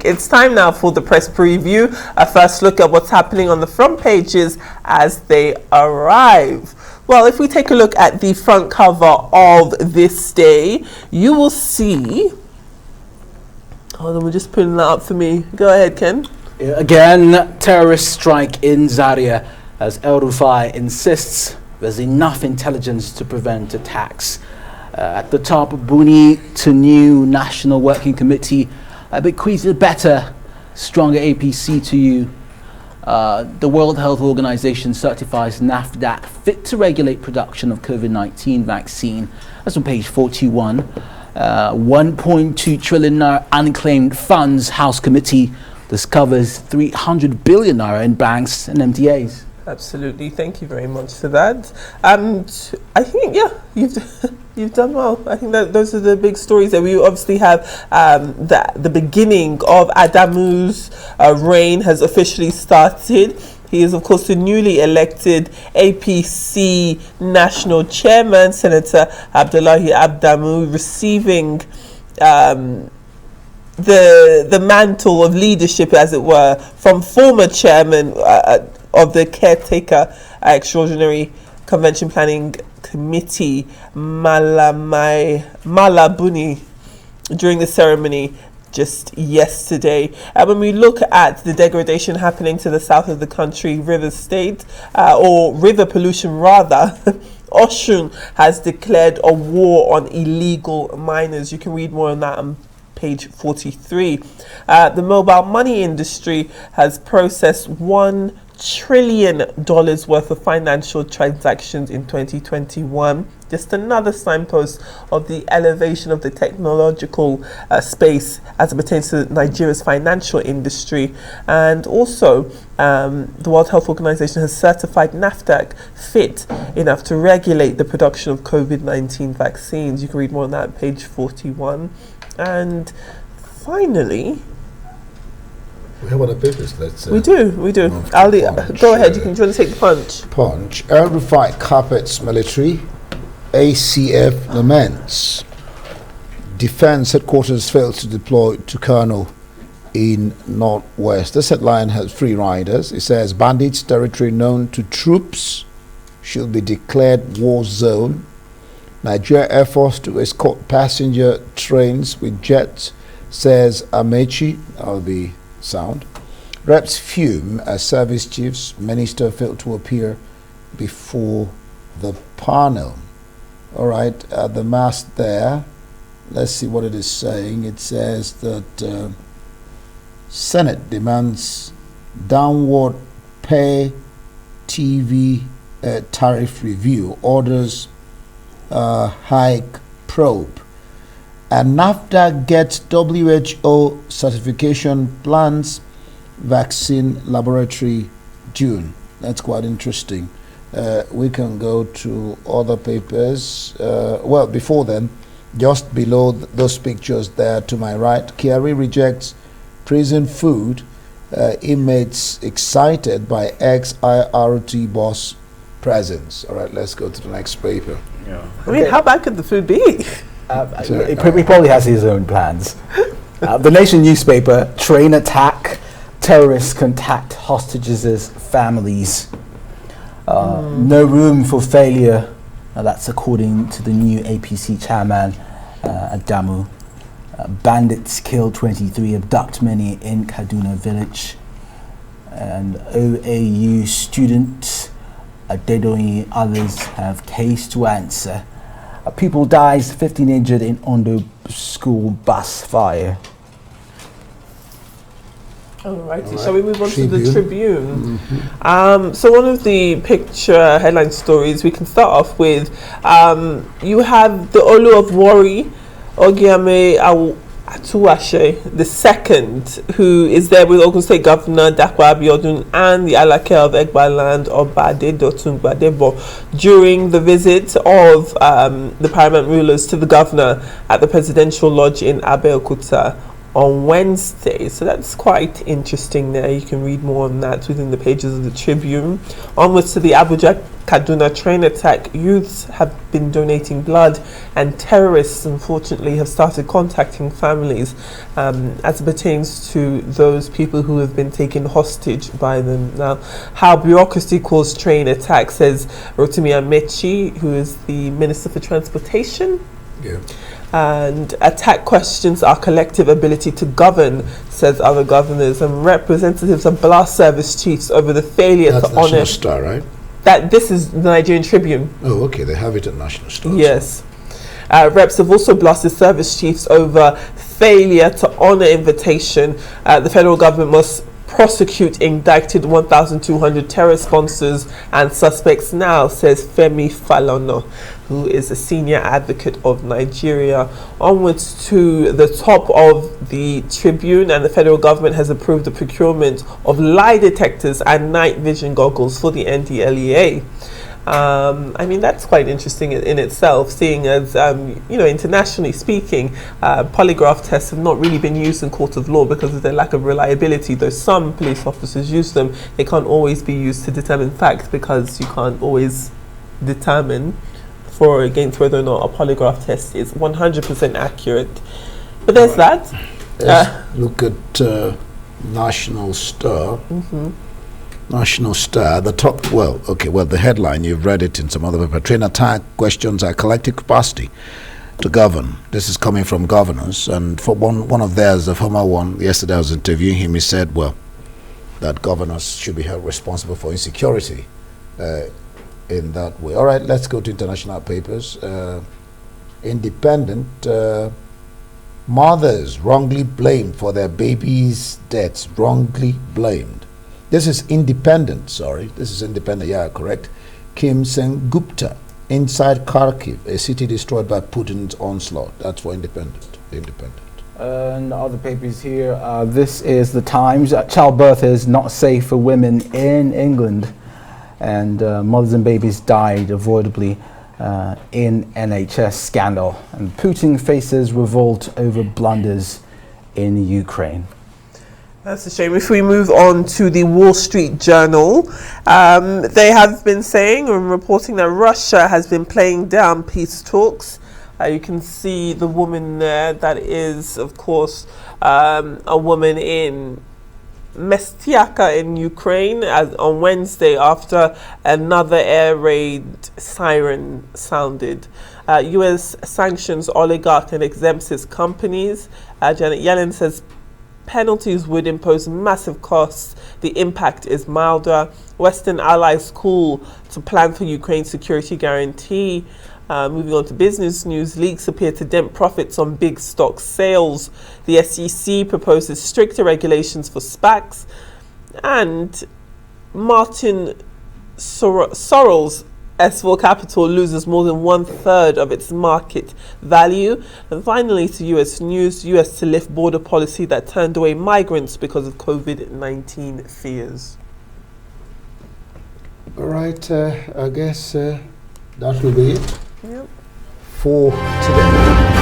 break. It's time now for the press preview. A first look at what's happening on the front pages as they arrive. Well, if we take a look at the front cover of this day, you will see... Hold on, we're just putting that up for me. Go ahead, Ken. Again, terrorist strike in Zaria as El-Rufai insists there's enough intelligence to prevent attacks. At the top, Buni to new National Working Committee bequeaths a better, stronger APC to you. The World Health Organization certifies NAFDAC fit to regulate production of COVID-19 vaccine. That's on page 41. 1.2 trillion naira unclaimed funds. House Committee discovers 300 billion naira in banks and MTAs. Absolutely, thank you very much for that. And I think, yeah, you've done well. I think that those are the big stories that we obviously have. The beginning of Adamu's reign has officially started. He is, of course, the newly elected APC national chairman, Senator Abdullahi Adamu, receiving the mantle of leadership, as it were, from former chairman of the caretaker extraordinary convention planning committee, Malabuni, during the ceremony just yesterday. When we look at the degradation happening to the south of the country, River State, or river pollution rather, Oshun has declared a war on illegal miners. You can read more on that on page 43. The mobile money industry has processed $1 trillion worth of financial transactions in 2021. Just another signpost of the elevation of the technological space as it pertains to Nigeria's financial industry. And also, the World Health Organization has certified NAFDAC fit enough to regulate the production of COVID-19 vaccines. You can read more on that on page 41. And finally, we have other papers. We do. Ali, go ahead. Do you want to take the punch? Punch. El-Rufai carpets military. ACF laments. Defense headquarters fails to deploy to Colonel in Northwest. This headline has three riders. It says bandits territory known to troops should be declared war zone. Nigeria Air Force to escort passenger trains with jets, says Amechi. That'll be sound. Reps fume as service chiefs. Minister failed to appear before the panel. All right, the mast there. Let's see what it is saying. It says that Senate demands downward pay TV tariff review, orders hike probe, and NAFDAC gets WHO certification, plans vaccine laboratory June. That's quite interesting. We can go to other papers. Well, before then, just below those pictures there to my right, Kiari rejects prison food. Inmates excited by ex-IRT boss presence. All right, let's go to the next paper. Yeah. I mean, how bad could the food be? He probably has his own plans. The Nation newspaper, train attack, terrorists contact hostages' families. No room for failure. That's according to the new APC chairman, Adamu. Bandits kill 23, abduct many in Kaduna village. And OAU students, Adedoyi, others have case to answer. People dies, 15 injured in Ondo school bus fire. Alrighty, shall we move on to the Tribune? So one of the picture headline stories we can start off with, you have the Olu of Warri, Ogiame Atuwashe, the second, who is there with Ogun State Governor Dakwa Abiodun and the Alake of Egbaland Obade Dotun Gbadebo during the visit of the paramount rulers to the governor at the Presidential Lodge in Abeokuta on Wednesday. So that's quite interesting there. You can read more on that within the pages of the Tribune. Onwards to the Abuja Kaduna train attack. Youths have been donating blood, and terrorists unfortunately have started contacting families as it pertains to those people who have been taken hostage by them. Now, how bureaucracy caused train attack, says Rotimi Amechi, who is the Minister for Transportation. Yeah. And attack questions our collective ability to govern, says other governors, and representatives of blast service chiefs over the failure That's to National honour. Star, right? That this is the Nigerian Tribune. Oh, okay. They have it at National Star. Yes. Reps have also blasted service chiefs over failure to honour invitation. The federal government must prosecute indicted 1,200 terror sponsors and suspects now, says Femi Falono, who is a senior advocate of Nigeria. Onwards to the top of the Tribune, and the federal government has approved the procurement of lie detectors and night vision goggles for the NDLEA. I mean, that's quite interesting in itself, seeing as, internationally speaking, polygraph tests have not really been used in court of law because of their lack of reliability. Though some police officers use them, they can't always be used to determine facts because you can't always determine for or against whether or not a polygraph test is 100% accurate. But there's that. Let's look at National Star. National Star, the top, the headline, you've read it in some other paper. Train attack questions our collective capacity to govern. This is coming from governors, and for one of theirs, the former one, yesterday I was interviewing him, he said, that governors should be held responsible for insecurity in that way. All right, let's go to international papers. Independent, mothers wrongly blamed for their babies' deaths, wrongly blamed. This is independent, yeah, correct. Kim Sen Gupta, inside Kharkiv, a city destroyed by Putin's onslaught. That's for independent. And other papers here, this is the Times. Childbirth is not safe for women in England. And mothers and babies died avoidably in NHS scandal. And Putin faces revolt over blunders in Ukraine. That's a shame. If we move on to the Wall Street Journal, they have been saying and reporting that Russia has been playing down peace talks. You can see the woman there. That is, of course, a woman in Mestiaka in Ukraine on Wednesday after another air raid siren sounded. U.S. sanctions oligarch and exempts his companies. Janet Yellen says penalties would impose massive costs. The impact is milder. Western allies call to plan for Ukraine's security guarantee. Moving on to business news, leaks appear to dent profits on big stock sales. The SEC proposes stricter regulations for SPACs. And Martin Sorrell's S4 Capital loses more than 1/3 of its market value. And finally, to US news, US to lift border policy that turned away migrants because of COVID-19 fears. All right, I guess that will be it Yep. for today.